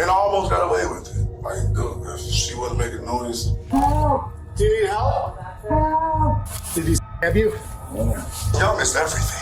And I almost got away with it. Like, dude, if she wasn't making noise. Do you need help? Did he stab you? Y'all missed everything.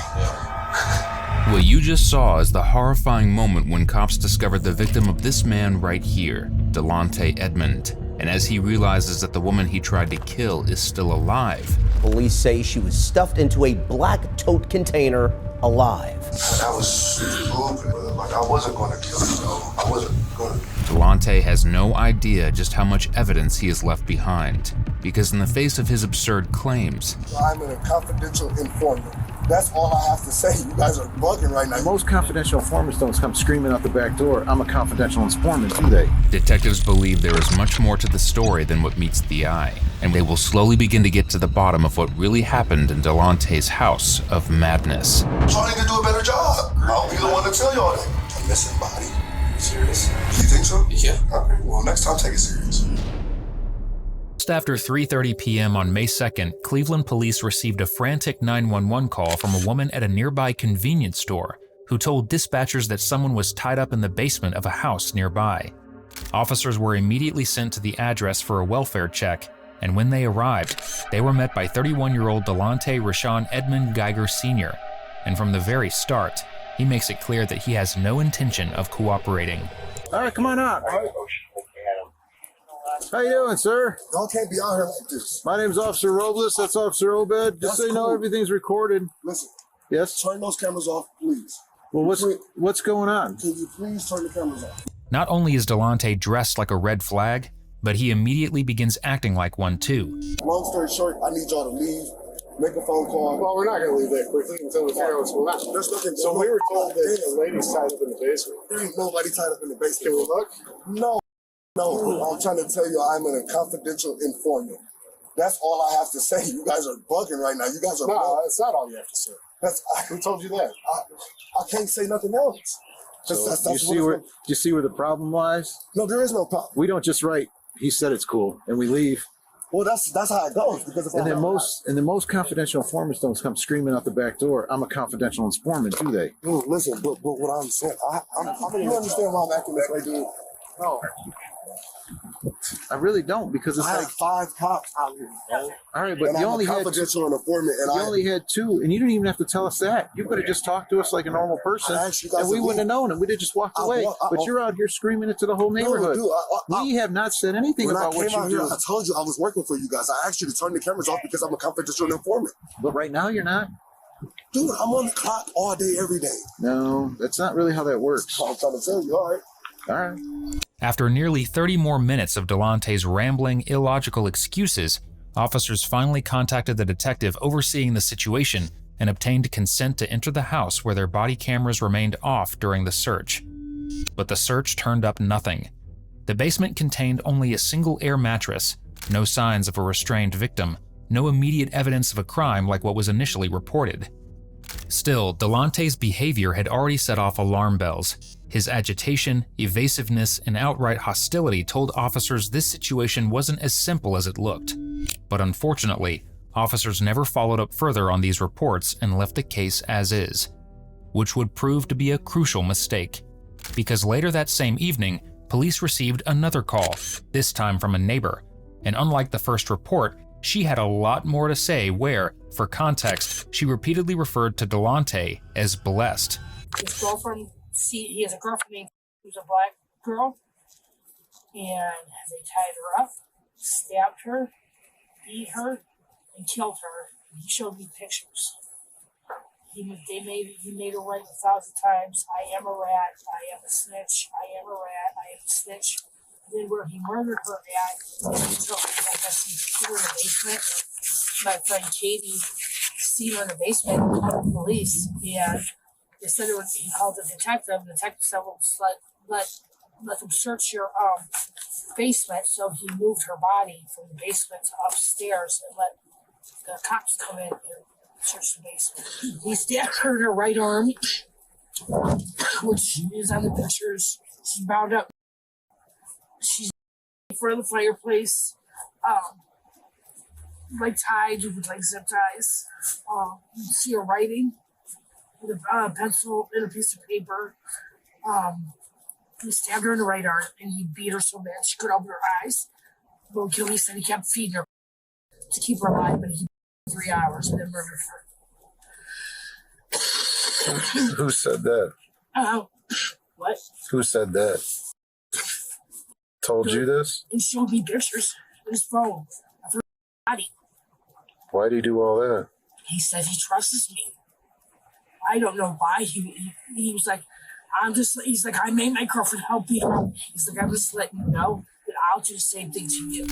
What you just saw is the horrifying moment when cops discovered the victim of this man right here, Delonte Edmond. And as he realizes that the woman he tried to kill is still alive. Police say she was stuffed into a black tote container alive. That was stupid. Like, I wasn't going to kill her, though. I wasn't going to. Delonte has no idea just how much evidence he has left behind, because in the face of his absurd claims, I'm a confidential informant. That's all I have to say. You guys are bugging right now. Most confidential informants don't come screaming out the back door, I'm a confidential informant, do they? detectives believe there is much more to the story than what meets the eye, and they will slowly begin to get to the bottom of what really happened in Delonte's house of madness. Trying to do a better job. I'll be the one to tell y'all that. A missing body. Serious? You think so? Yeah. Okay, well, next time take it serious. Just after 3:30 p.m. on May 2nd, Cleveland police received a frantic 911 call from a woman at a nearby convenience store who told dispatchers that someone was tied up in the basement of a house nearby. Officers were immediately sent to the address for a welfare check, and when they arrived, they were met by 31-year-old Delonte Rashawn Edmond Geiger Sr., and from the very start, he makes it clear that he has no intention of cooperating. All right, come on out. How you doing, sir? Y'all can't be out here like this. My name's Officer Robles. That's Officer Obed. Just so you know, everything's recorded. Listen, Yes? turn those cameras off, please. Well, what's going on? Can you please turn the cameras off? Not only is Delonte dressed like a red flag, but he immediately begins acting like one too. Long story short, I need y'all to leave. Make a phone call. Well, we're not going to leave that quickly until we figure out what's going on. There's nothing. So we were told that the lady's tied up in the basement. There ain't nobody tied up in the basement. Can we look? No. I'm trying to tell you, I'm a confidential informant. That's all I have to say. You guys are bugging right now. You guys are No, bugging. that's not all you have to say. Who told you that? I can't say nothing else. So do you see where the problem lies? No, there is no problem. We don't just write, he said it's cool, and we leave. Well, that's how it goes. Because if And then most confidential informants don't come screaming out the back door, I'm a confidential informant, do they? Dude, listen, but what I'm saying, you understand why I'm acting this way, dude? No. I really don't, because it's I like, have 5 cops out here, bro. all right, but And you I'm only a had two. confidential informant, and You only had 2, and you didn't even have to tell us that. You could have just talked to us like a normal person, I asked you guys and we to wouldn't have known it. We'd have just walked away. But you're out here screaming it to the whole neighborhood. No, dude, We have not said anything when about I what came out you here, do. I told you I was working for you guys. I asked you to turn the cameras off because I'm a confidential informant. But right now, you're not. Dude, I'm on the clock all day, every day. No, that's not really how that works. I'm trying to tell you, all right. All right. After nearly 30 more minutes of Delonte's rambling, illogical excuses, officers finally contacted the detective overseeing the situation and obtained consent to enter the house where their body cameras remained off during the search. But the search turned up nothing. The basement contained only a single air mattress, no signs of a restrained victim, no immediate evidence of a crime like what was initially reported. Still, Delonte's behavior had already set off alarm bells. His agitation, evasiveness, and outright hostility told officers this situation wasn't as simple as it looked. But unfortunately, officers never followed up further on these reports and left the case as is, which would prove to be a crucial mistake. Because later that same evening, police received another call, this time from a neighbor. And unlike the first report, she had a lot more to say where, for context, she repeatedly referred to Delonte as blessed. His girlfriend, he has a girlfriend who's a black girl, and they tied her up, stabbed her, beat her, and killed her. He showed me pictures. He made her write 1,000 times, I am a rat, I am a snitch, I am a rat, I am a snitch. And then where he murdered her at, so I guess he put her in the basement. My friend Katie seen her in the basement, called the police, and they said he called the detective. The detective said, well, let them search your basement. So he moved her body from the basement to upstairs and let the cops come in and search the basement. He stabbed her in her right arm, which is on the pictures. She's bound up. She's in front of the fireplace, like tied with like zip ties. You see her writing with a pencil and a piece of paper. He stabbed her in the right arm, and he beat her so bad she couldn't open her eyes. But Kilby said he kept feeding her to keep her alive, but he 3 hours and then murdered her. Who said that? What? Who said that? Told you this? And showed me pictures on his phone of her body. Why'd he do all that? He said he trusts me. I don't know why. He was like, he's like, I made my girlfriend help me. He's like, I'm just letting you know that I'll do the same thing to you.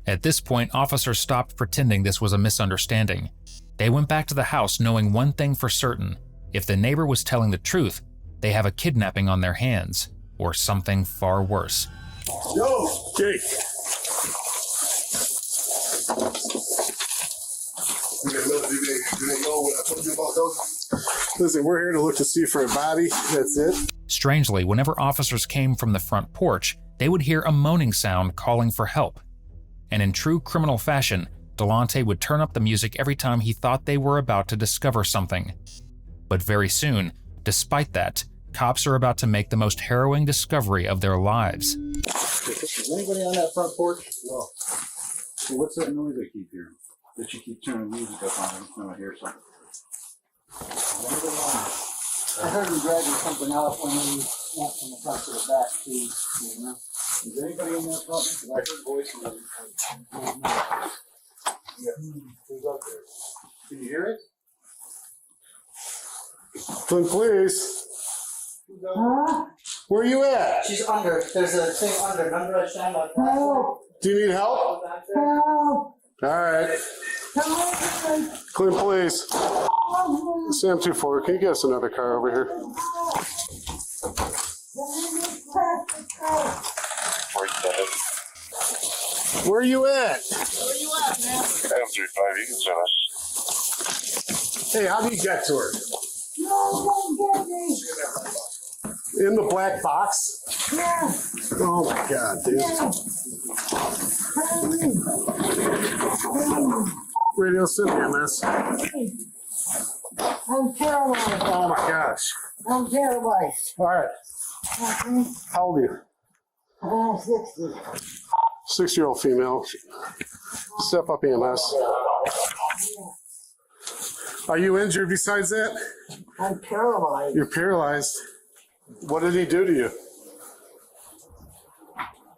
At this point, officers stopped pretending this was a misunderstanding. They went back to the house knowing one thing for certain. If the neighbor was telling the truth, they have a kidnapping on their hands, or something far worse. Yo, Jake. do they know what I told you about those? Listen, we're here to look to see for a body. That's it. Strangely, whenever officers came from the front porch, they would hear a moaning sound calling for help. And in true criminal fashion, Delonte would turn up the music every time he thought they were about to discover something. But very soon, despite that, cops are about to make the most harrowing discovery of their lives. Is anybody on that front porch? No. So what's that noise I keep hearing? That you keep turning music up on every time I hear something? I heard him dragging something out when he went from the front to the back, too. You know? Is anybody in that front? Because I heard voices. Who's up there? Can you hear it? Clint, please. Huh? Where are you at? She's under. There's a thing under. Remember I shined my flashlight? Do you need help? Back there? All right. Clint, please. Sam 24, can you get us another car over here? Where are you at? Where you at, man? M35, you can send us. Hey, how do you get to her? In the black box? Yeah. Oh my God, dude. Radio City, MS. I'm paralyzed. Oh my gosh. I'm paralyzed. All right. How old are you? I'm 60. 6-year-old female. Step up, EMS. Are you injured besides that? I'm paralyzed. You're paralyzed. What did he do to you?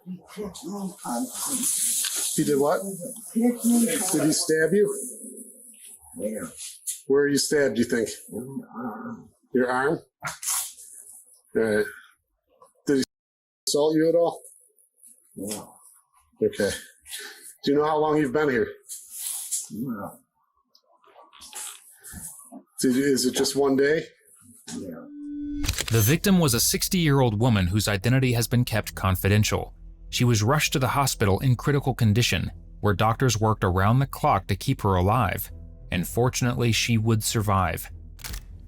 He kicked me, punched He did what? me. Kicked me. Did he stab you? Where? Where are you stabbed, do you think? Your arm? All right. Did he assault you at all? No. Okay. Do you know how long you've been here? No. Is it just one day? Yeah. The victim was a 60-year-old woman whose identity has been kept confidential. She was rushed to the hospital in critical condition, where doctors worked around the clock to keep her alive, and fortunately she would survive.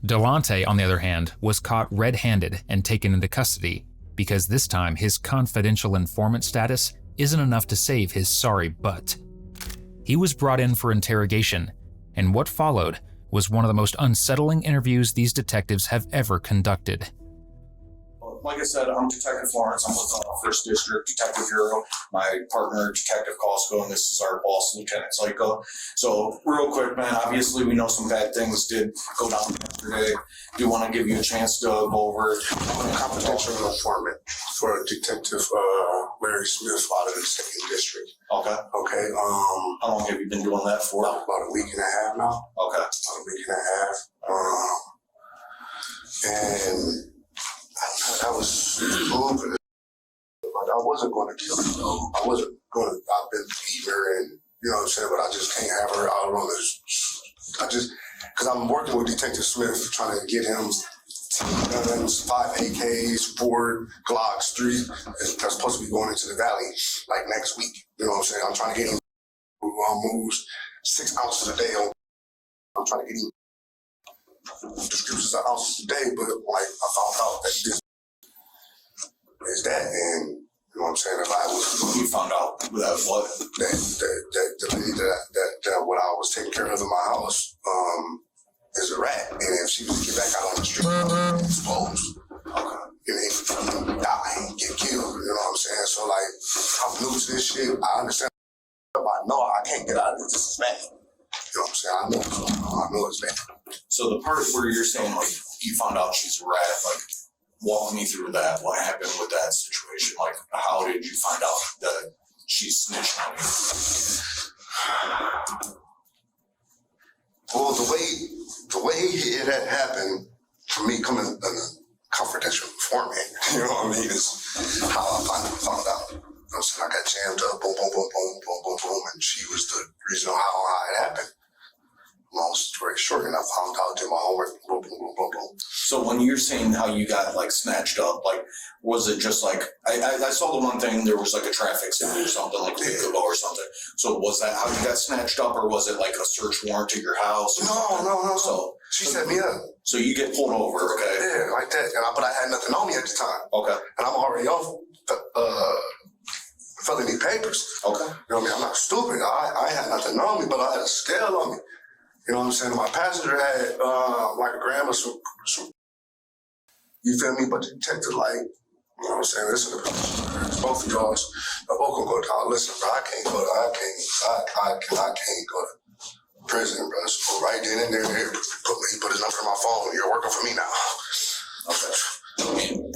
Delonte, on the other hand, was caught red-handed and taken into custody, because this time his confidential informant status isn't enough to save his sorry butt. He was brought in for interrogation, and what followed was one of the most unsettling interviews these detectives have ever conducted. Like I said, I'm Detective Lawrence. I'm with First District Detective Bureau. My partner, Detective Costco, and this is our boss, Lieutenant Psycho. So, real quick, man, obviously we know some bad things did go down yesterday. Do want to give you a chance to go over confidential informant for Detective Larry Smith out of the 2nd District. Okay. Okay. How long have you been doing that for? About a week and a half now. Okay. About a week and a half. And I was moving. Like I wasn't going to kill her. Though. I wasn't going to. I've been beating her, and you know what I'm saying. But I just can't have her out on this. Because I'm working with Detective Smith, trying to get him 10 guns, 5 AKs, 4 Glocks, 3. That's supposed to be going into the valley like next week. You know what I'm saying? I'm trying to get him moves 6 ounces a day. I'm trying to get him distributes an ounces a day, but like I found out that this is that, and you know what I'm saying? If I was, You found out that what? that the lady that what I was taking care of in my house is a rat, and if she was to get back out on the street, exposed, and if die, So like, I'm new to this shit. I understand. I know I can't get out of this. This is bad. You know what I'm saying? I know it's bad. So the part where you're saying like you found out she's a rat, like walk me through that. What happened with that situation? Like how did you find out that she snitched on you? Well, the way it had happened for me coming in a confidential informant, you know what I mean, is how I found out. You know what I'm saying? I got jammed up, boom, boom, boom, boom, boom, boom, boom, and she was the reason how it happened. Long story short, and I found out, did my homework, boom, boom, boom, boom, boom. So when you're saying how you got like snatched up, like was it just like I saw the one thing there was like a traffic stop or something like a week ago or something. So was that how you got snatched up, or was it like a search warrant to your house? No. So she set me up. So you get pulled over, okay? Yeah, like that. But I had nothing on me at the time. Okay. And I'm already on felony papers. Okay. You know what I mean? I'm not stupid. I had nothing on me, but I had a scale on me. You know what I'm saying? My passenger had like a gram of some, you feel me? But the detective, like, you know what I'm saying? Listen to both of y'all. Both gonna go down. Listen, bro, I can't go to prison, bro. So right then and there, he put his number in my phone. You're working for me now. Okay.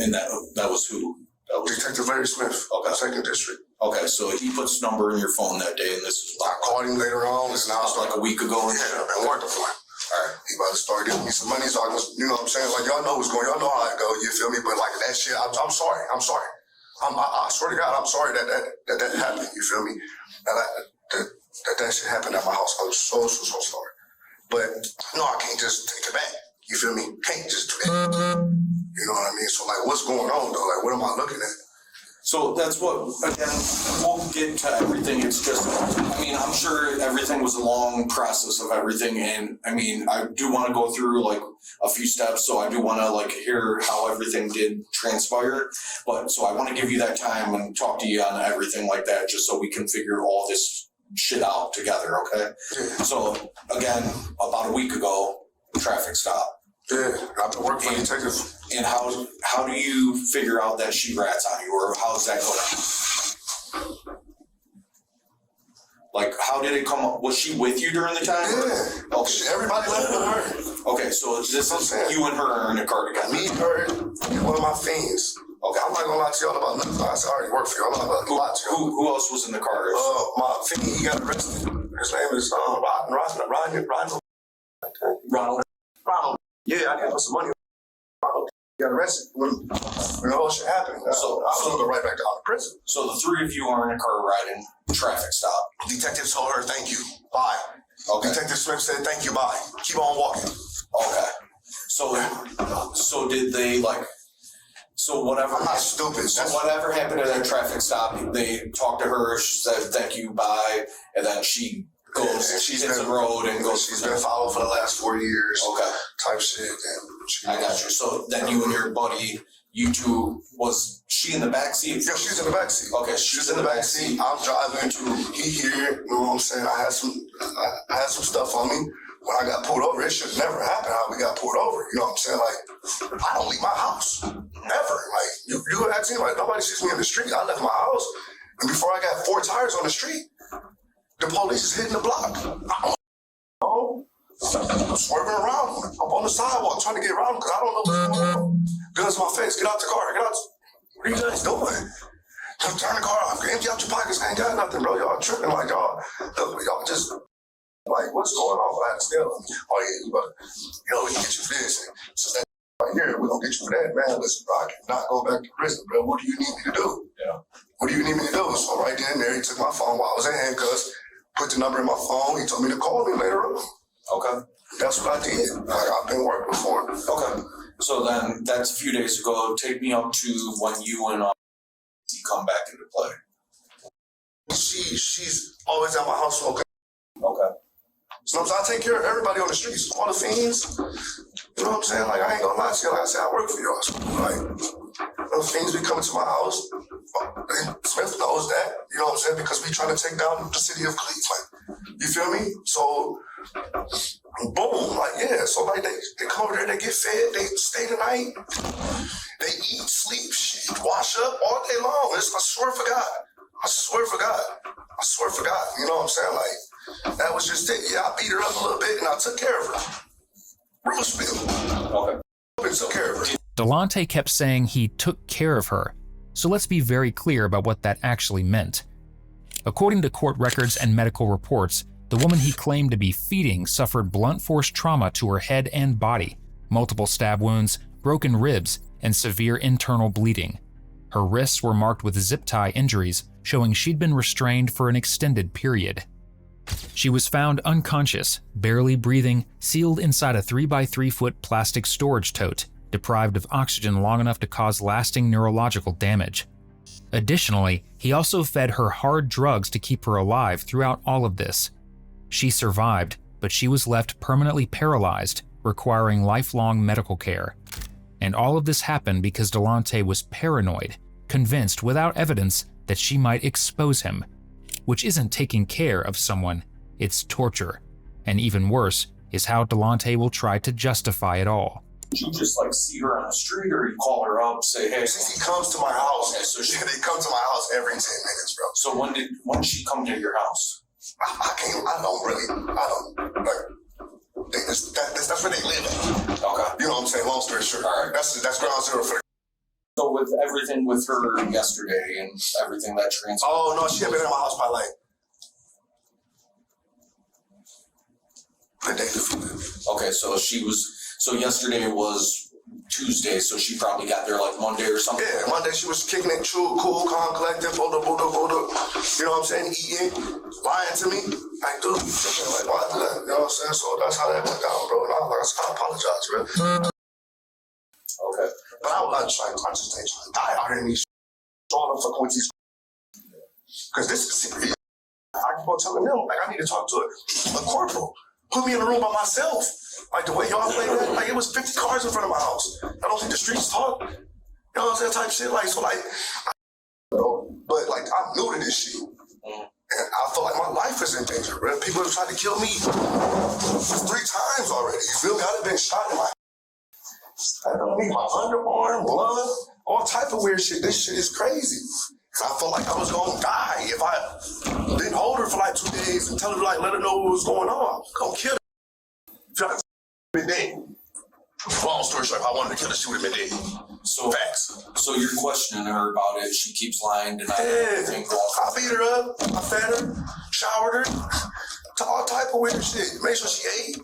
And that was who? That was Detective Larry Smith. Okay. 2nd District. Okay, so he puts number in your phone that day, and this is I called him later on. This is like a week ago. Yeah, I've been working for him. All right. He about to start giving me some money, so I was, you know what I'm saying? Like, y'all know what's going on. Y'all know how it go, you feel me? But like that shit, I'm sorry. I swear to God, I'm sorry that happened, you feel me? That shit happened at my house. I'm so sorry. But no, I can't just take it back. You feel me? Can't just do that. You know what I mean? So like, what's going on though? Like, what am I looking at? So that's what, again, we'll get to everything. It's just, I mean, I'm sure everything was a long process of everything. And I mean, I do want to go through like a few steps. So I do want to like hear how everything did transpire. But so I want to give you that time and talk to you on everything like that, just so we can figure all this shit out together. Okay. So again, about a week ago, traffic stop. Yeah, I've been working for detectives. And how do you figure out that she rats on you, or how's that going? Like, how did it come up? Was she with you during the time? Yeah. Okay. Everybody left with her. Okay, so this is you and her are in a car together. Me, her, and one of my fiends. Okay, I'm not gonna lie to y'all about nothing. I already work for y'all. I'm not gonna lie to y'all. Who else was in the car? My fiend, he got arrested. His name is Ronald. Yeah, I gave him some money. He got arrested when all shit happened. So I was gonna go right back down to prison. So the three of you are in a car riding, traffic stop. Detective told her, "Thank you, bye." Okay. Detective Smith said, "Thank you, bye. Keep on walking." Okay. So did they like? So whatever. I'm not stupid. So whatever happened at that traffic stop, they talked to her. She said, "Thank you, bye," and then she goes. Yeah, she hits the road and goes. She's been followed for the last 4 years. Okay. Type shit. And I got you. So then you and your buddy, you two, was she in the back seat? Yeah, she's in the back seat. Okay, she's in the back seat. I'm driving. He here. You know what I'm saying? I had some stuff on me. When I got pulled over, it should never happen how we got pulled over. You know what I'm saying? Like, I don't leave my house. Never. Like, you ask me, like, nobody sees me in the street. I left my house. And before I got 4 tires on the street, the police is hitting the block. I'm swerving around. I'm on the sidewalk trying to get around because I don't know what's going on. Guns in my face. Get out the car. Get out. What are you guys doing? Turn the car off. Empty out your pockets. I ain't got nothing, bro. Y'all tripping like y'all just... Like, what's going on? I had to tell him, oh, yeah, we can get you for this. So that right here, we're going to get you for that. Man, listen, bro, I cannot go back to prison, bro. What do you need me to do? Yeah. What do you need me to do? So right then and there, he took my phone while I was in handcuffs, put the number in my phone. He told me to call me later on. Okay. That's what I did. Like, I've been working for him. Okay. So then that's a few days ago. Take me up to when you and you come back into play. She's always at my house smoking. Okay. So I take care of everybody on the streets, all the fiends. You know what I'm saying? Like, I ain't gonna lie to you. Like I said, I work for y'all. So, like, those fiends be coming to my house. And Smith knows that. You know what I'm saying? Because we trying to take down the city of Cleveland. You feel me? So Boom, like, yeah. So, like, they come over there, they get fed, they stay the night, they eat, sleep, shit, wash up all day long. I swear for God. I swear for God. I swear for God. You know what I'm saying? Like, that was just it. Yeah, I beat her up a little bit and I took care of her. Real spill. Okay. I took care of her. Delonte kept saying he took care of her, so let's be very clear about what that actually meant. According to court records and medical reports, the woman he claimed to be feeding suffered blunt force trauma to her head and body, multiple stab wounds, broken ribs, and severe internal bleeding. Her wrists were marked with zip tie injuries, showing she'd been restrained for an extended period. She was found unconscious, barely breathing, sealed inside a 3x3-foot plastic storage tote, deprived of oxygen long enough to cause lasting neurological damage. Additionally, he also fed her hard drugs to keep her alive throughout all of this. She survived, but she was left permanently paralyzed, requiring lifelong medical care. And all of this happened because Delonte was paranoid, convinced without evidence that she might expose him, which isn't taking care of someone, it's torture. And even worse is how Delonte will try to justify it all. You just like see her on the street, or you call her up, say, hey. She comes to my house. Okay, so they come to my house every 10 minutes, bro. So when did she come to your house? I don't, like, that's where they live at. Okay. You know what I'm saying? Long story short. All right. That's ground zero for the. So with everything with her yesterday and everything that transpired. Oh, no, she had been in my house by like the day before. Okay, so yesterday was Tuesday, so she probably got there like Monday or something. Yeah, Monday she was kicking it, true, cool, calm, collective, hold up. You know what I'm saying? Eating, lying to me. Like, dude, like, why do that? You know what I'm saying? So that's how that went down, bro. And I was like, I apologize, bro. Okay. But I just ain't trying to die out here in these showing up fucking with these. Because this is serious. I keep on telling them, like, I need to talk to a corporal. Put me in a room by myself. Like, the way y'all play that, like, it was 50 cars in front of my house. I don't think the streets talk. You know what I'm saying? Type shit. Like, so, like, but, like, I'm new to this shit. And I feel like my life is in danger, bro. People have tried to kill me 3 times already. You feel me? I've been shot in my underarm, blood, all type of weird shit. This shit is crazy. I felt like I was gonna die if I didn't hold her for like 2 days and tell her, like, let her know what was going on. I'm gonna kill her. If y'all been dead. Long story short, if I wanted to kill her, she would have been dead. So facts. So you're questioning her about it. She keeps lying, denying everything. I beat her up. I fed her, showered her, all type of weird shit. Make sure she ate.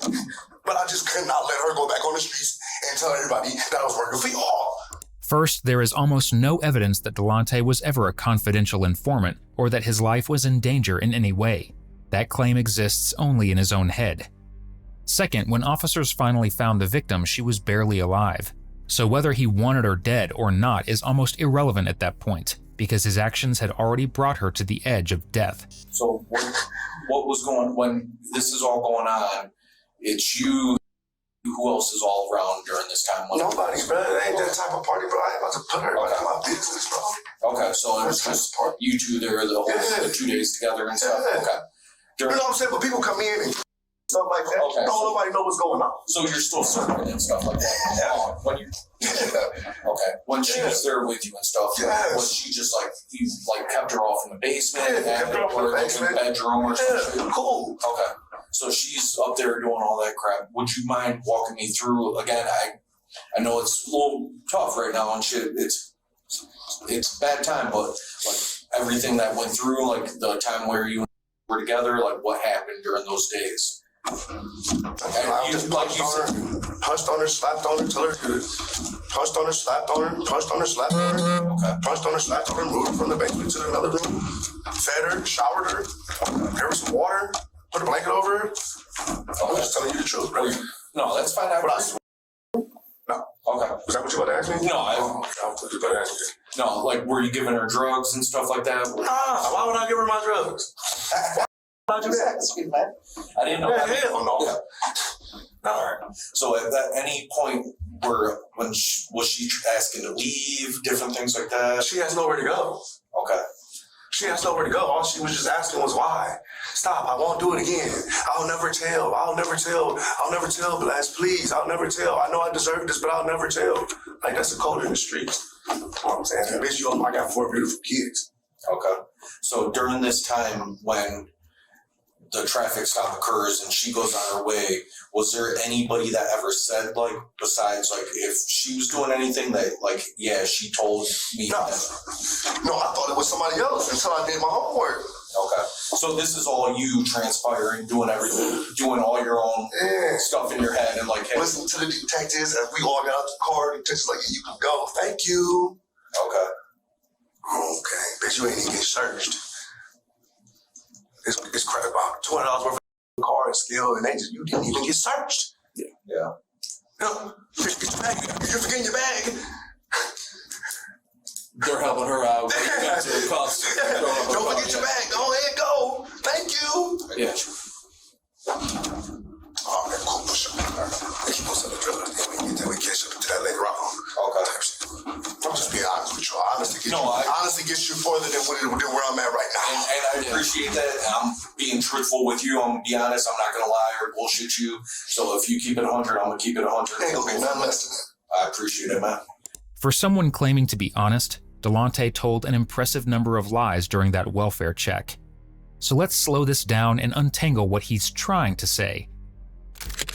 But I just could not let her go back on the streets and tell everybody that I was working for y'all. First, there is almost no evidence that Delonte was ever a confidential informant or that his life was in danger in any way. That claim exists only in his own head. Second, when officers finally found the victim, she was barely alive. So whether he wanted her dead or not is almost irrelevant at that point, because his actions had already brought her to the edge of death. So what was going, when this is all going on, it's you, who else is all around during this time? Nobody, bro. It ain't that type of party, bro. I ain't about to put everybody in my business, bro. Okay, so it was just you two there the 2 days together and stuff? Yeah. Okay. You know what I'm saying? But people come in and stuff like that. Okay, don't nobody know what's going on. So you're still serving and stuff like that? Yeah. When you, okay. When she was there with you and stuff, was she just like, you like kept her off in the basement? Yeah, kept her off in the basement. Bedroom or something? Cool. Okay. So she's up there doing all that crap. Would you mind walking me through again? I know it's a little tough right now and shit. It's bad time, but like everything that went through, like the time where you were together, like what happened during those days? I just punched on her, slapped on her, till her punched on her, slapped on her, punched on her, slapped on her, punched on her, slapped on her, moved her from the basement to another room, fed her, showered her, gave her some water, put a blanket over her. I'm just telling you the truth, bro. No, that's fine. No. Okay. Was that what you about to ask me? No, I was about to ask you. No, like were you giving her drugs and stuff like that? Why would I give her my drugs? How'd you do that? I didn't know. Yeah, hell no. Yeah. All right. So at any point was she asking to leave, different things like that? She has nowhere to go. Okay. She has nowhere to go. All she was just asking was why. Stop, I won't do it again. I'll never tell, Blast, please, I'll never tell. I know I deserve this, but I'll never tell. Like, that's a code in the streets. You know what I'm saying? Bitch, you know, I got 4 beautiful kids. Okay. So during this time when the traffic stop occurs and she goes on her way, was there anybody that ever said, like, besides, like, if she was doing anything that, like, yeah, she told me No. that? No, I thought it was somebody else until I did my homework. Okay. So this is all you transpiring, doing everything, doing all your own stuff in your head and, like, hey. Listen to the detectives, and we all got out the car. The detectives like, you can go. Thank you. Okay. Okay. Bitch, you ain't even get searched. It's crap about $200 worth of car and skill, and you didn't even get searched. Yeah. No, bitch, get your bag. You're forgetting your bag. They're helping her out. You got to the cost. Don't forget your bag. Go ahead, go. Thank you. Yeah. All right, cool. Push up. They keep us on the driller. We catch up to that later on. Okay. I'm just being honest with you. Honestly gets you further than where I'm at right now. And I appreciate that. I'm being truthful with you. I'm going to be honest. I'm not going to lie or bullshit you. So if you keep it 100, I'm going to keep it 100. Ain't going to be nothing less than that. I appreciate it, man. For someone claiming to be honest, Delonte told an impressive number of lies during that welfare check. So let's slow this down and untangle what he's trying to say.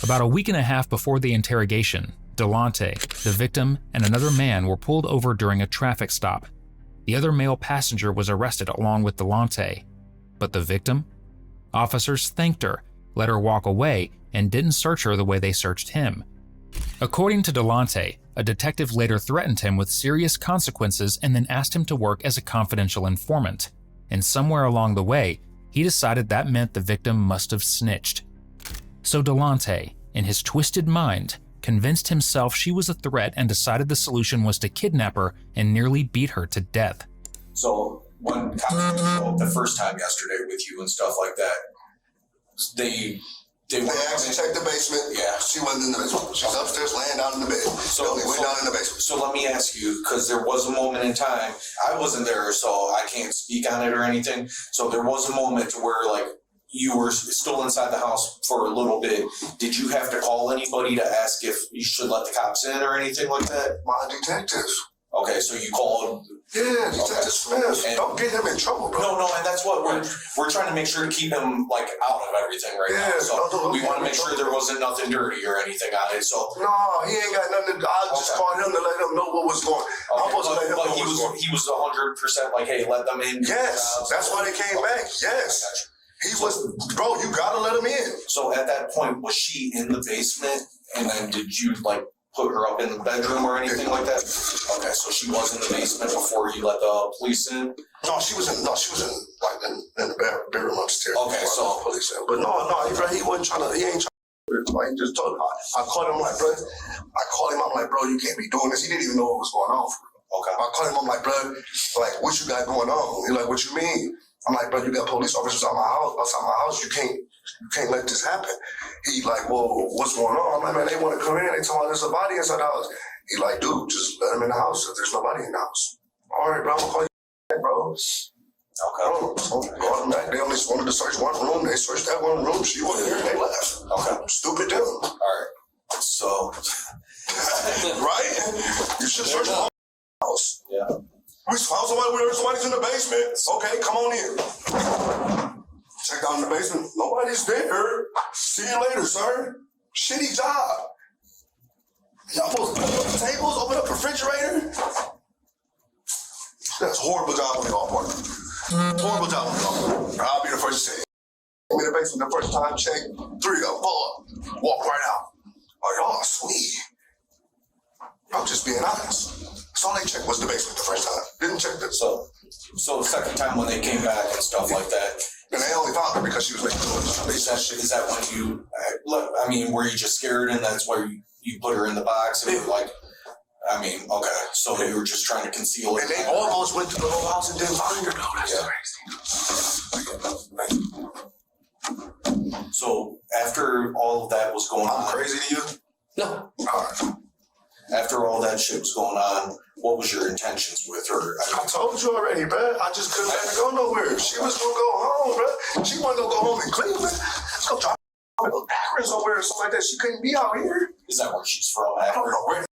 About a week and a half before the interrogation, Delonte, the victim, and another man were pulled over during a traffic stop. The other male passenger was arrested along with Delonte. But the victim? Officers thanked her, let her walk away, and didn't search her the way they searched him. According to Delonte, a detective later threatened him with serious consequences and then asked him to work as a confidential informant. And somewhere along the way, he decided that meant the victim must have snitched. So Delonte, in his twisted mind, convinced himself she was a threat and decided the solution was to kidnap her and nearly beat her to death. So when cops showed up the first time yesterday with you and stuff like that, they actually checked the basement. Yeah. She wasn't in the basement. She was upstairs laying down in the bed. So they went down in the basement. So let me ask you, because there was a moment in time, I wasn't there, so I can't speak on it or anything. So there was a moment where, like, you were still inside the house for a little bit. Did you have to call anybody to ask if you should let the cops in or anything like that? My detectives. Okay, so you called. Yeah, Detective Smith. Don't get him in trouble, bro. No, and that's what we're trying to make sure to keep him, like, out of everything right now. So we want to make sure there wasn't nothing dirty or anything on it. So no, he ain't got nothing. I just called him to let him know what was going. I'm supposed to let him know what was going. He was 100% like, hey, let them in. Yes, that's why they came back. Yes. He was, bro, you gotta let him in. So at that point, was she in the basement? And then did you, like, put her up in the bedroom or anything like that? Okay, so she was in the basement before you let the police in? No, she was in the bedroom upstairs. Okay, so police in. But no, he wasn't trying to, he ain't trying to, like, just told him. I called him, like, bro, I'm like, bro, you can't be doing this. He didn't even know what was going on for him. Okay. I called him, I'm like, bro, like, what you got going on? He's like, what you mean? I'm like, bro, you got police officers outside my house. You can't let this happen. He like, well, what's going on? I'm like, man, they want to come in. They told me there's a body inside the house. He like, dude, just let him in the house if there's nobody in the house. All right, bro, I'm gonna call you back, bro. Okay. So called them back. They only wanted to search one room. They searched that one room. She wasn't here and they left. Okay. Stupid them. All right. So right? You should search the whole house. Yeah. We found somebody's in the basement. Okay, come on in. Check out in the basement. Nobody's there. See you later, sir. Shitty job. Y'all supposed to open up the tables, open up the refrigerator? That's a horrible job on y'all part. Horrible job on y'all part. I'll be the first to say it. I'm in the basement the first time, check. 3 of them, pull up. Walk right out. Oh, y'all sweet. I'm just being honest. That's all they checked was the basement the first time. Didn't check the So the second time when they came back and stuff like that. And they only found her because she was making noise. Is that when you, I mean, were you just scared and that's why you put her in the box and were like, I mean, okay, so you were just trying to conceal it. And they almost went to the whole house and didn't find her though. That's crazy. So after all of that was going on. I'm crazy to you? No. All right. After all that shit was going on, What was your intentions with her? I told you already, bro. I just couldn't let her go nowhere. She was gonna go home, bro. She wanted to go home in Cleveland. Let's go drop her somewhere or something like that. She couldn't be out here. Is that where she's from? I don't know where.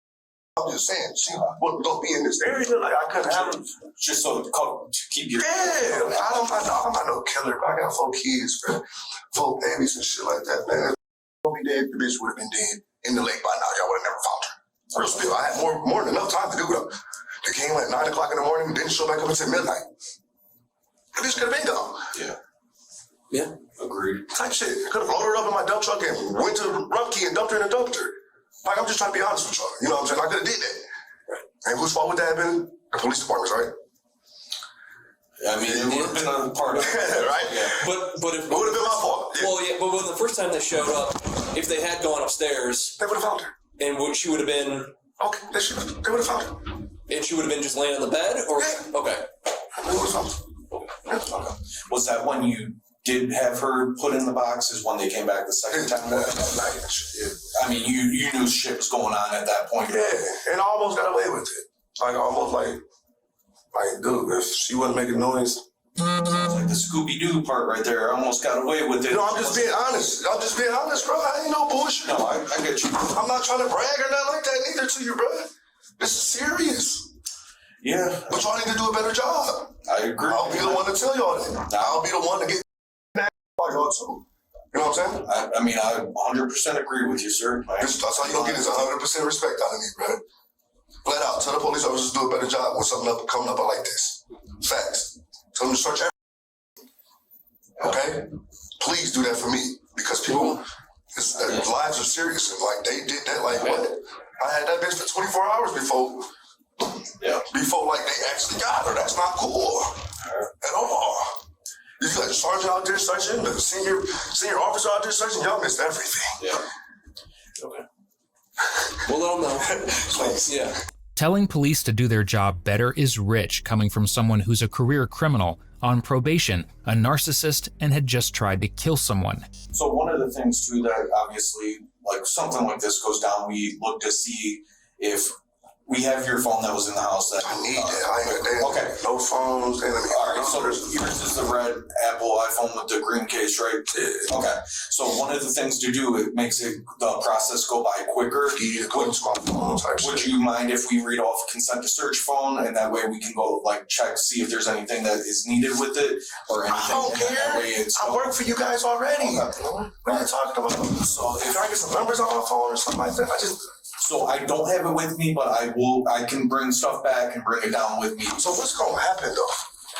I'm just saying, she wouldn't go be in this area. Like I couldn't have her. Just so to keep your. Yeah, I'm not no killer. But I got 4 kids, bro. 4 babies and shit like that, man. If be dead, the bitch would have been dead in the lake by now. Y'all would have never found her. Real spill. I had more than enough time to do it. They came at 9 o'clock in the morning, didn't show back up until midnight. The bitch could have been gone. Yeah. Agreed. Type shit. I could have loaded her up in my dump truck and went to Rumpke and dumped her in a dumpster. Like, I'm just trying to be honest with y'all. You know what I'm saying? I could have did that. And whose fault would that have been? The police department's, right? I mean, it would have been a part of it. Right? Yeah. But if It would have been my fault. Yeah. well, yeah, but when the first time they showed up, if they had gone upstairs, They would have found her. and she would have been, Okay, they would have found her. and she would have been just laying on the bed, or Yeah. okay. They would have found her. Okay. Was that when you did have her put in the boxes when they came back the second time? I mean, you knew shit was going on at that point. Yeah, and I almost got away with it. Like, almost like, dude, if she wasn't making noise. Sounds like the Scooby-Doo part right there. I almost got away with it. You know, I'm just being honest. I'm just being honest, bro. I ain't no bullshit. No, I get you. I'm not trying to brag or nothing like that neither to you, bro. This is serious. Yeah, But y'all need to do a better job. I agree. I'll be the one to tell y'all that. I'll be the one to get that by y'all too. You know what I'm saying? I mean, I 100% agree with you, sir. That's how you gonna get is 100% respect out of me, bro. Flat out, tell the police officers to do a better job when something coming up like this. Facts. Tell them to search everything. Okay? Please do that for me. Because people, their lives are serious. And like, they did that, like, what? I had that bitch for 24 hours before like they actually got her. That's not cool at all. You got the sergeant out there searching, the senior officer out there searching. Y'all missed everything. Yeah. Okay. Well, let them know. Please. Yeah. Telling police to do their job better is rich, coming from someone who's a career criminal, on probation, a narcissist, and had just tried to kill someone. So one of the things too that obviously, like something like this goes down, we look to see if we have your phone that was in the house. That I need that. I ain't got okay. No phones. All right. So yours is the red Apple iPhone with the green case, right? Yeah. Okay. So one of the things to do, it makes the process go by quicker. Would you mind if we read off consent to search phone, and that way we can go like check, see if there's anything that is needed with it or anything? I don't care. I work for you guys already. Okay. What are you talking about? So if I get some numbers on my phone or something like that, So I don't have it with me, but I can bring stuff back and bring it down with me. So what's gonna happen though?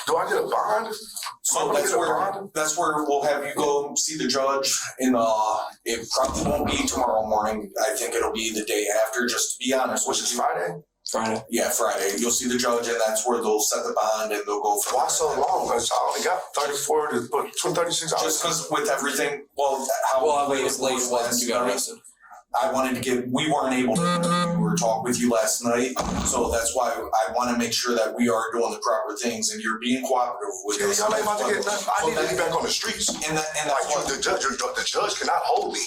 Do I get a bond? So that's where we'll have you go see the judge. It probably won't be tomorrow morning. I think it'll be the day after, just to be honest. Which is Friday? Friday. Yeah, Friday. You'll see the judge, and that's where they'll set the bond, and they'll go for. Why so long? Because I only got 34 to 36 hours. Just because with everything, how late it was you got arrested. We weren't able to talk with you last night, so that's why I want to make sure that we are doing the proper things and you're being cooperative with us. Y'all ain't about to get nothing. I need to be back on the streets. And like the judge cannot hold me.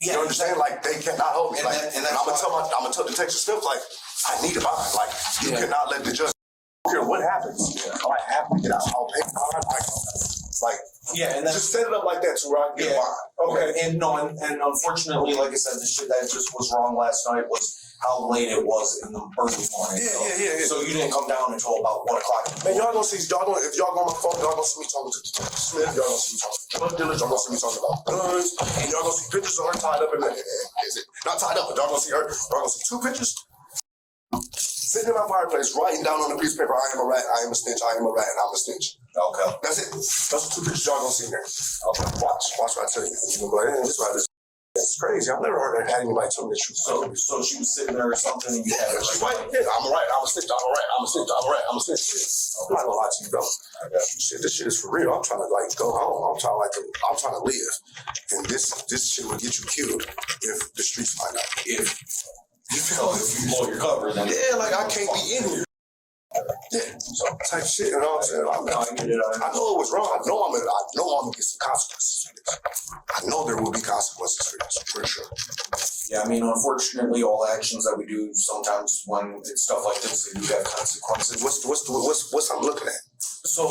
Yeah, you understand? Like they cannot hold me. And I'm gonna tell Detective Smith, like, I need a bond. Like, you cannot let the judge. I don't care what happens. I have to get out. I'll pay bond. And just set it up like that so where I can get a bond. Okay. And unfortunately, like I said, the shit that just was wrong last night was how late it was in the early morning. Yeah. So you didn't come down until about 1 o'clock. Man, if y'all go on my phone, y'all gonna see me talking to Detective Smith. Y'all gonna see me talking to drug dealers. Y'all gonna see me talking about guns. And y'all gonna see pictures of her tied up in the, not tied up, but y'all gonna see her. Y'all gonna see 2 pictures. Sitting in my fireplace, writing down on a piece of paper, I am a rat, I am a snitch, I am a rat, and I'm a snitch. Okay. That's it. Those are 2 pictures y'all gonna see there. Okay. Watch what I tell you. You're gonna be like, this is why this. It's crazy. I've never heard had anybody tell me the truth. So she was sitting there or something, and you had her. She's right. Yeah, I'm a rat. I'm a snitch. I'm a rat. I'm a snitch. I'm a rat. I'm a snitch. I'm not gonna lie to you, bro. Shit, this shit is for real. I'm trying to go home. I'm trying to live, and this shit will get you killed if the streets find out. If you blow your cover, then yeah, like I can't be in here. Yeah, so type shit, you know what I'm saying? I know it was wrong. I know I'm gonna get some consequences for this. I know there will be consequences for this, for sure. Yeah, I mean, unfortunately, all actions that we do sometimes when it's stuff like this, they do have consequences. What's I'm looking at? So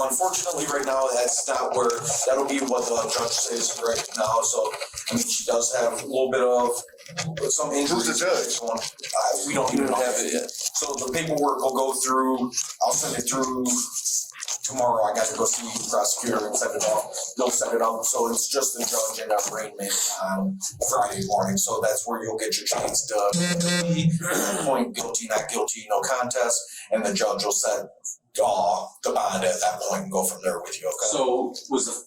unfortunately, right now, that's not where, that'll be what the judge says right now. So, I mean, she does have a little bit of some injuries. Who's the judge? We don't even have it yet. So the paperwork will go through, I'll send it through tomorrow. I got to go see the prosecutor and set it up. They'll set it up. So it's just the judge and our arraignment on Friday morning. So that's where you'll get your chance to point guilty, not guilty, no contest. And the judge will set the bond at that point and go from there with you. Okay? So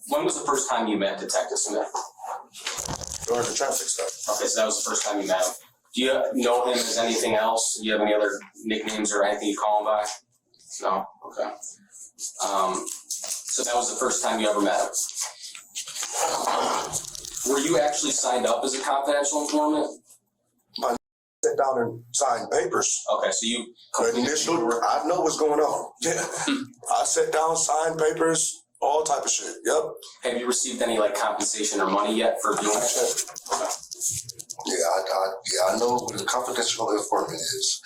when was the first time you met Detective Smith? During the traffic stop. Okay, so that was the first time you met him. Do you know him as anything else? Do you have any other nicknames or anything you call him by? No? Okay. So that was the first time you ever met him. Were you actually signed up as a confidential informant? Sit down and sign papers. Okay, so you initial, I know what's going on. Yeah. I sat down, signed papers, all type of shit. Yep. Have you received any like compensation or money yet for doing that? Okay. Yeah, I know what a confidential informant is.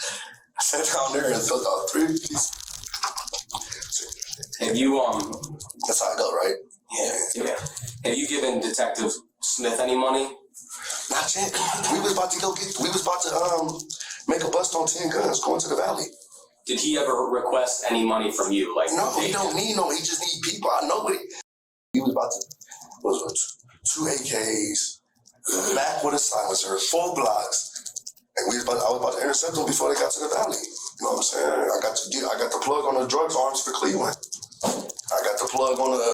I sat down there and filled out 3 pieces. Have you That's how I go, right? Yeah. Have you given Detective Smith any money? Not yet. We was about to make a bust on 10 guns going to the valley. Did he ever request any money from you? Like no, he don't need no. He just need people. I know what he was about to. 2 AKs, back with a silencer, 4 blocks, and I was about to intercept them before they got to the valley. You know what I'm saying? I got the plug on the drugs arms for Cleveland. I got the plug on the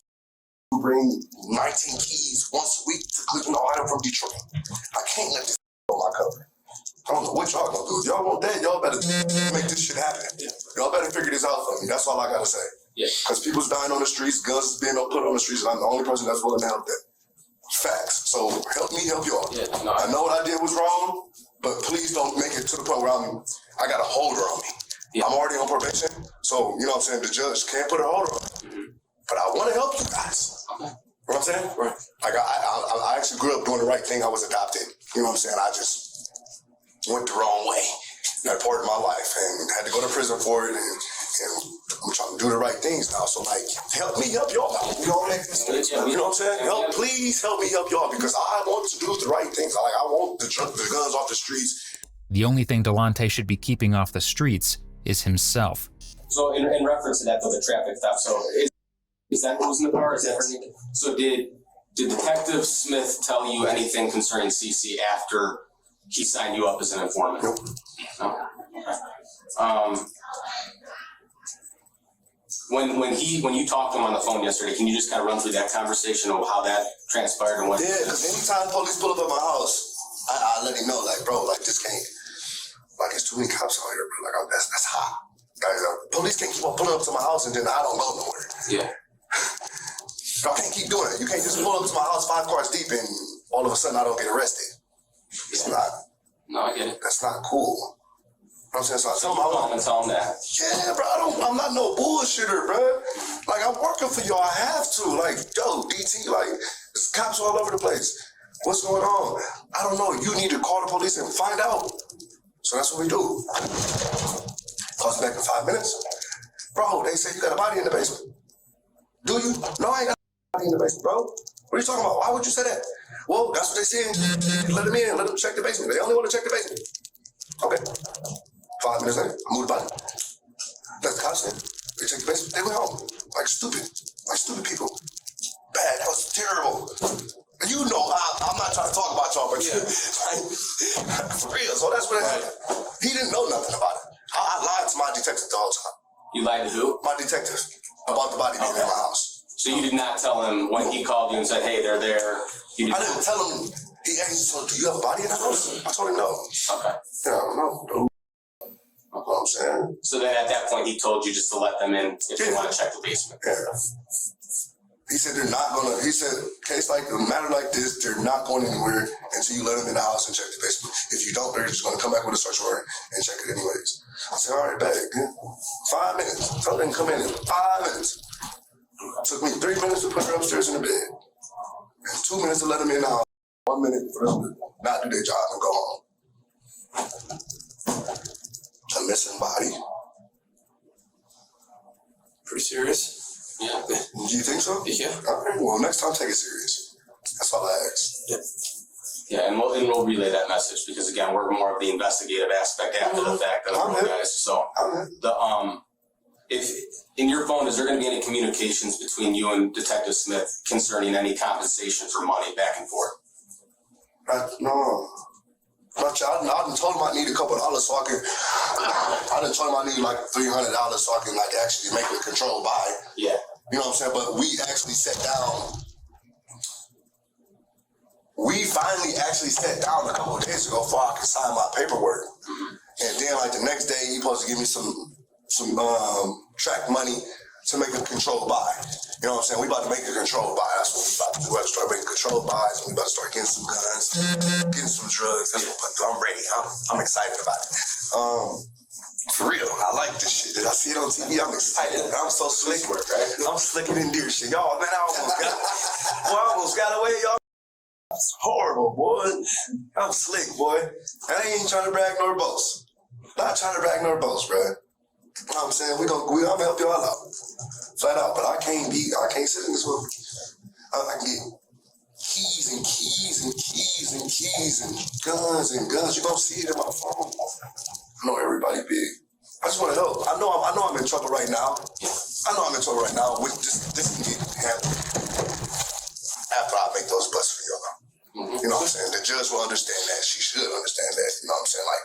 bring 19 keys once a week to Cleveland, Ohio from Detroit. I can't let this on my cover. I don't know what y'all gonna do. If y'all want that, y'all better make this shit happen. Yeah. Y'all better figure this out for me. That's all I gotta say. Yeah. Because people's dying on the streets, guns is being put on the streets, and I'm the only person that's willing to help them. Facts. So help me help y'all. Yeah, no, I know what I did was wrong, but please don't make it to the point where I got a holder on me. Yeah. I'm already on probation, so you know what I'm saying, the judge can't put a holder on me. Mm-hmm. But I want to help you guys. Okay. You know what I'm saying? Right. I actually grew up doing the right thing. I was adopted. You know what I'm saying? I just went the wrong way. That part of my life, and had to go to prison for it, and I'm trying to do the right things now. So like, help me help y'all out. We all make mistakes. You know what I'm saying? Please help me help y'all, because I want to do the right things. I want the guns off the streets. The only thing Delonte should be keeping off the streets is himself. So in reference to that, though, the traffic stop, so is that who's in the car? Is that her name? So did Detective Smith tell you anything concerning CC after he signed you up as an informant? Nope. No? When you talked to him on the phone yesterday, can you just kind of run through that conversation of how that transpired and what? Yeah, because anytime police pull up at my house, I let him know, like, bro, like, this can't, like, there's too many cops out here, bro. Like, that's hot. Like, police can't keep on pulling up to my house and then I don't go nowhere. Yeah. Y'all can't keep doing it. You can't just pull up to my house 5 cars deep and all of a sudden I don't get arrested. It's not. No, I get it. That's not cool. You know what I'm saying? So I tell him that. Yeah, bro, I'm not no bullshitter, bro. Like, I'm working for y'all. I have to. Like, yo, DT, like, there's cops all over the place. What's going on? I don't know. You need to call the police and find out. So that's what we do. Calls back in 5 minutes. Bro, they say you got a body in the basement. Do you? No, I ain't got a body in the basement, bro. What are you talking about? Why would you say that? Well, that's what they said. Let them in. Let them check the basement. They only want to check the basement. Okay. 5 minutes later, I moved the body. Let the cops in. They checked the basement. They went home. Like stupid people. Bad. That was terrible. And you know, I'm not trying to talk about y'all, but yeah. Like, for real. So that's what happened. He didn't know nothing about it. I lied to my detective the whole time. You lied to who? My detective. About the body being in my house. So you did not tell him when he called you and said, hey, they're there. I didn't tell him. He asked me, do you have a body in the house? I told him no. Okay. Yeah, I don't know. You know what I'm saying? So then at that point, he told you just to let them in if they want to check the basement. Yeah. He said they're not gonna. He said case like a matter like this, they're not going anywhere until you let them in the house and check the basement. If you don't, they're just gonna come back with a search warrant and check it anyways. I said, all right, bet. 5 minutes. Tell them to come in 5 minutes. Took me 3 minutes to put her upstairs in the bed, and 2 minutes to let them in the house. 1 minute for them to not do their job and go home. A missing body. Pretty serious. Yeah. Do you think so? Yeah. All right. Well, next time take it serious. That's all I ask. Yeah, and we'll relay that message because again, we're more of the investigative aspect after the fact of the guys. So if in your phone, is there going to be any communications between you and Detective Smith concerning any compensation for money back and forth? No. Not y'all. I done told him I need a couple of dollars so I can. I done told him I need like $300 so I can like actually make a controlled buy. Yeah. You know what I'm saying? But we actually sat down. We finally actually sat down a couple of days ago before I could sign my paperwork. And then like the next day, he supposed to give me some track money to make a controlled buy. You know what I'm saying? We about to make a controlled buy. That's what we about to do. We about to start making controlled buys. We about to start getting some guns, getting some drugs. That's what I'm ready. I'm excited about it. For real, I like this shit. Did I see it on TV? I'm excited. I'm so slick. I'm slicker than deer shit. Y'all, man, I almost got away, y'all. That's horrible, boy. I'm slick, boy. I ain't trying to brag nor boast. Not trying to brag nor boast, bro. You know what I'm saying? I'm gonna help y'all out. Flat out, but I can't sit in this room. I can get keys and keys and keys and keys and guns and guns. You're gonna see it in my phone. I know everybody big. I just want to help. I know I'm in trouble right now. With this can get handled after I make those busts for y'all. You know what I'm saying? The judge will understand that. She should understand that. You know what I'm saying? Like,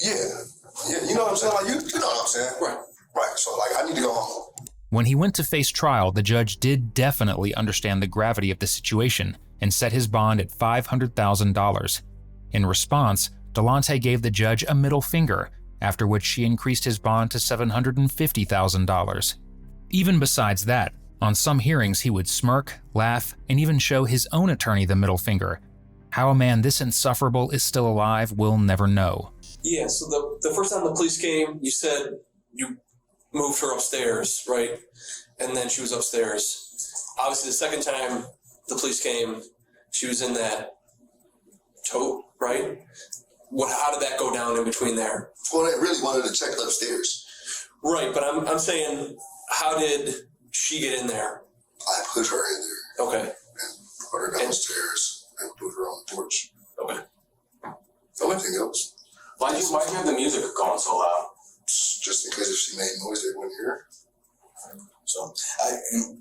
yeah, you know what I'm saying? Like, you know what I'm saying? Right. So, like, I need to go home. When he went to face trial, the judge did definitely understand the gravity of the situation and set his bond at $500,000. In response, Delonte gave the judge a middle finger, after which she increased his bond to $750,000. Even besides that, on some hearings he would smirk, laugh, and even show his own attorney the middle finger. How a man this insufferable is still alive, we'll never know. Yeah, so the first time the police came, you said you moved her upstairs, right? And then she was upstairs. Obviously, the second time the police came, she was in that tote, right? How did that go down in between there? Well, they really wanted to check upstairs. Right, but I'm saying, how did she get in there? I put her in there. Okay. And put her downstairs and put her on the porch. Okay. Anything else? Why'd you have the music going so loud? Just in case if she made noise, they wouldn't hear. So,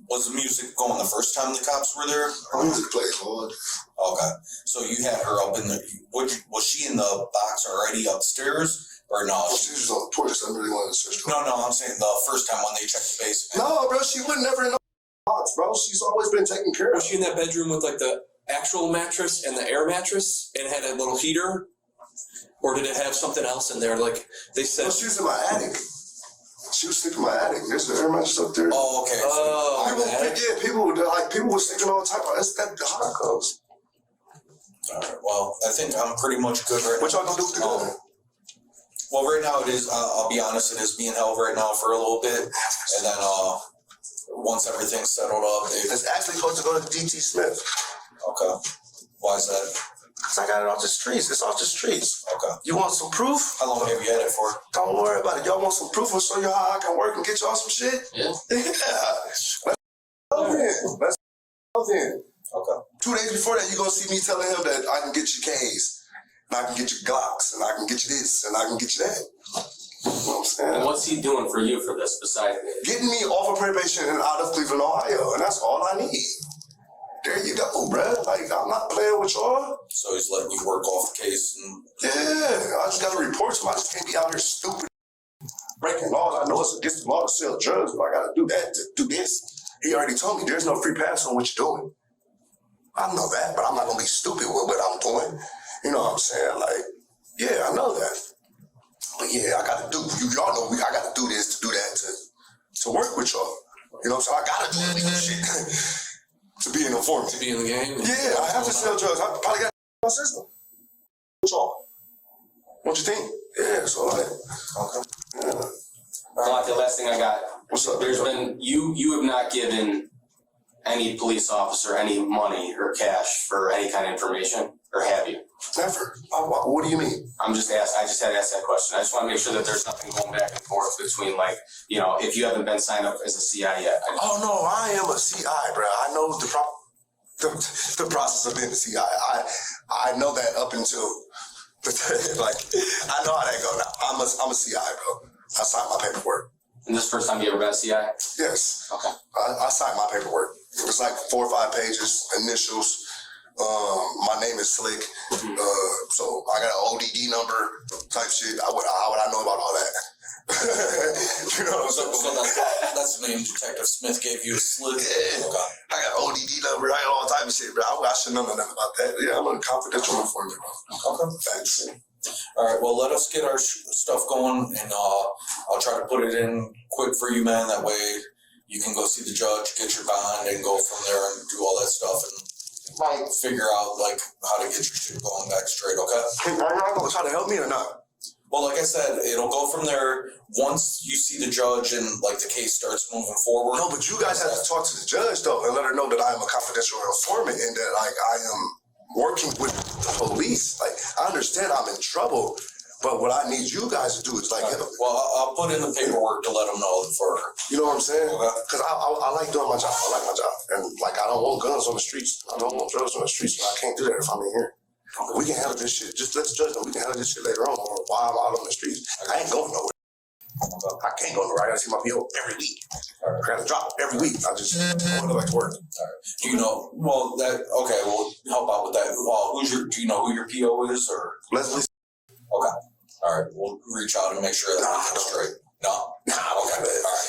was the music going the first time the cops were there? Music played hard. Okay. So you had her up in the. Was she in the box already upstairs? Or no? She was on the porch. I really wanted to search her. No, I'm saying the first time when they checked the basement. No, bro, she would never in the box, bro. She's always been taken care of. Was she in that bedroom with like the actual mattress and the air mattress and had a little heater? Or did it have something else in there? Like they said. No, she was in my attic. She was sleeping in my attic. There's the air mattress up there. Oh, okay. People were sleeping all the time. That's how it goes. All right. Well, I think I'm pretty much good right now. What y'all gonna do with the gun? Well, right now it is. I'll be honest. It is being held right now for a little bit, and then once everything's settled up, it's actually supposed to go to DT Smith. Okay. Why is that? Because I got it off the streets. It's off the streets. Okay. You want some proof? How long have you had it for? Don't worry about it. Y'all want some proof? I'll show you how I can work and get y'all some shit? Yeah. Let's go then. Okay. 2 days before that, you're going to see me telling him that I can get you K's, and I can get you Glocks, and I can get you this, and I can get you that. You know what I'm saying? And what's he doing for you for this besides getting me off of probation and out of Cleveland, Ohio, and that's all I need. There you go, bruh. Like, I'm not playing with y'all. So he's letting you work off the case and... Yeah, I just got to report to him. I just can't be out here stupid. Breaking laws. I know it's against the law to sell drugs, but I got to do that to do this. He already told me there's no free pass on what you're doing. I know that, but I'm not going to be stupid with what I'm doing. You know what I'm saying? Like, yeah, I know that. But yeah, I got to do, y'all know I got to do this, to do that, to work with y'all. You know, so I gotta do illegal shit to be an informant. To be in the game? Yeah, I have to sell drugs. I probably got my system. What's all? What you think? Yeah, so like, okay. Yeah. The last thing I got. What's up? There's been you have not given any police officer any money or cash for any kind of information, or have you? Never. What do you mean? I just had to ask that question. I just want to make sure that there's nothing going back and forth between, like, you know, if you haven't been signed up as a CI yet. Oh no, I am a CI, bro. I know the process of being a CI. I know that up until like I know how that go now. I'm a CI, bro. I signed my paperwork. And this first time you ever been a CI? Yes. Okay. I signed my paperwork. It was like 4 or 5 pages, initials. My name is Slick. So I got an ODD number type shit. How would I know about all that? You know, so that's the name Detective Smith gave you, Slick. Yeah. Okay. I got an ODD number. I got all type of shit, bro. I should know nothing about that. Yeah, I'm a confidential informant, bro. Okay. Thanks. All right, well, let us get our stuff going, and I'll try to put it in quick for you, man. That way you can go see the judge, get your bond, and go from there and do all that stuff and figure out like how to get your shit going back straight, okay? Are y'all gonna try to help me or not? Well, like I said, it'll go from there once you see the judge and like the case starts moving forward. No, but you guys have to talk to the judge though and let her know that I am a confidential informant and that like I am working with the police. Like I understand I'm in trouble, but what I need you guys to do is like help. Well, I'll put in the paperwork to let them know for you know what I'm saying? Because I like doing my job. I like my job, and like I don't want guns on the streets. I don't want drugs on the streets. So I can't do that if I'm in here. We can handle this shit. Just let the judge know we can handle this shit later on or while I'm out on the streets. I ain't going nowhere. I can't go nowhere. I gotta see my PO every week. I gotta drop every week. I just want to go back to work. Do you know? Well, okay. We'll help out with that. Do you know who your PO is or Leslie? Okay. All right. We'll reach out and make sure that's straight. No. Okay. All right.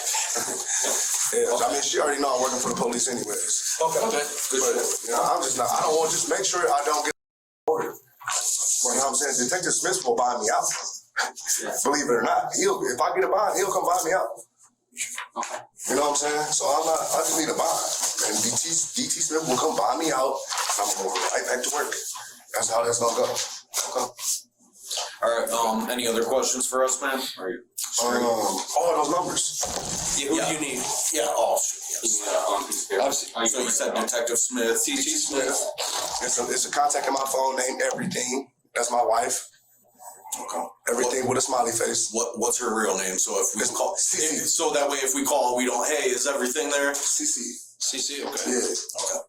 Yeah, I mean, she already know I'm working for the police anyways. Okay. Good. But, you know, I'm just not. I don't want to just make sure I don't get ordered. You know what I'm saying? Detective Smith will buy me out. Believe it or not, if I get a bond, he'll come buy me out. Okay. You know what I'm saying? So I just need a bond. And DT Smith will come buy me out. I'm going right back to work. That's how that's gonna go. Okay. All right. Any other questions for us, man? Are you all those numbers. Who do you need? Yeah. So you said Detective Smith, DT Smith. It's a contact in my phone named Everything. That's my wife. Okay. Everything with a smiley face. What's her real name? So if we call, so that way if we call, we don't. Hey, is everything there? CC. CC. Okay. Yeah. Okay.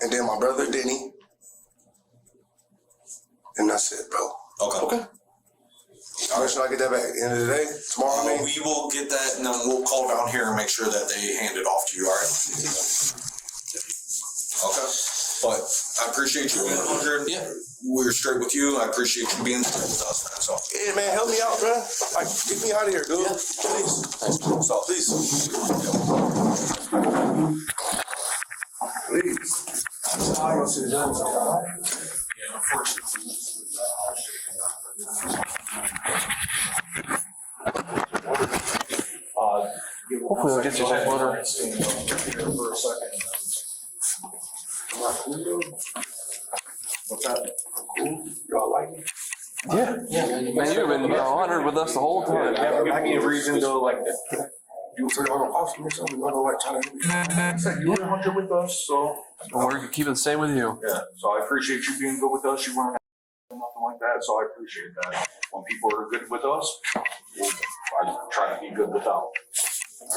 And then my brother Denny. And that's it, bro. Okay. All right, should I get that back? End of the day, tomorrow. We will get that, and then we'll call down here and make sure that they hand it off to you. All right. Okay. But I appreciate you being 100. Yeah. We're straight with you. I appreciate you being straight with us, man. So. Yeah, man, help me out, bro. Like, get me out of here, dude. Yeah. Please. So, please. Please. I don't see the judge. Yeah, unfortunately. Hopefully they'll get you that water. For a second. What's that? Y'all like me? Yeah. Man, you've been honored with us the whole time. I need a reason to like that. You were talking about awesome or something? I don't like trying to. Said you were 100 with us, so. We're keeping the same with you. Yeah, so I appreciate you being good with us. You weren't nothing like that, so I appreciate that. When people are good with us, I try to be good with them.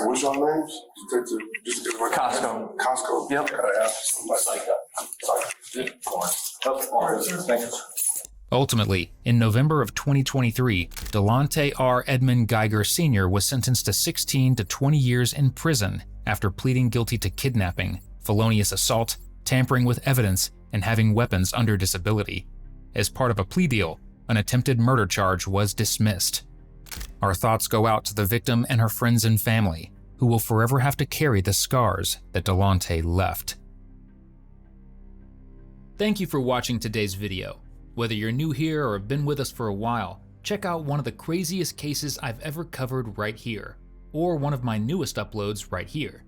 What's your names? Costco. Costco. Yep. Gotta have somebody like that. Sorry. All right, sir. Thank you. Ultimately, in November of 2023, Delonte R. Edmund Geiger Sr. was sentenced to 16 to 20 years in prison after pleading guilty to kidnapping, felonious assault, tampering with evidence, and having weapons under disability. As part of a plea deal, an attempted murder charge was dismissed. Our thoughts go out to the victim and her friends and family, who will forever have to carry the scars that Delonte left. Thank you for watching today's video. Whether you're new here or have been with us for a while, check out one of the craziest cases I've ever covered right here. or one of my newest uploads right here.